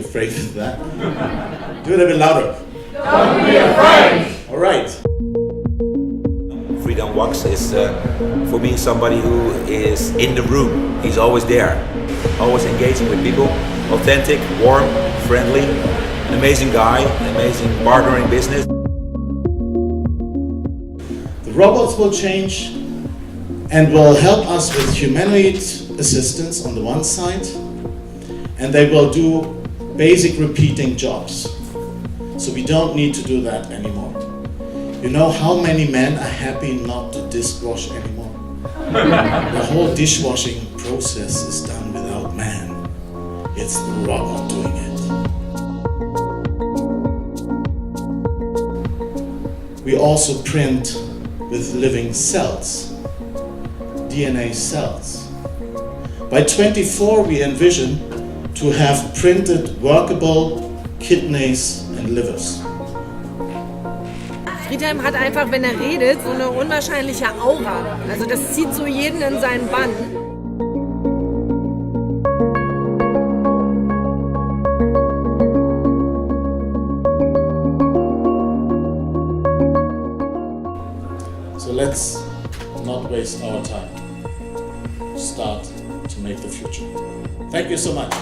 afraid of that. Do it a bit louder. Don't be afraid! All right. Friedhelm Wachs is, for me, somebody who is in the room. He's always there, always engaging with people, authentic, warm, friendly, amazing guy, amazing partner in business. The robots will change and will help us with humanoid assistance on the one side, and they will do basic repeating jobs. So we don't need to do that anymore. You know how many men are happy not to dishwash anymore? The whole dishwashing process is done without man. It's the robot doing it. We also print with living cells, DNA cells. By 2024 we envision to have printed workable kidneys and livers. Friedhelm hat einfach, wenn er redet, so eine unwahrscheinliche Aura. Also das zieht so jeden in seinen Bann. So let's not waste our time. Start to make the future. Thank you so much.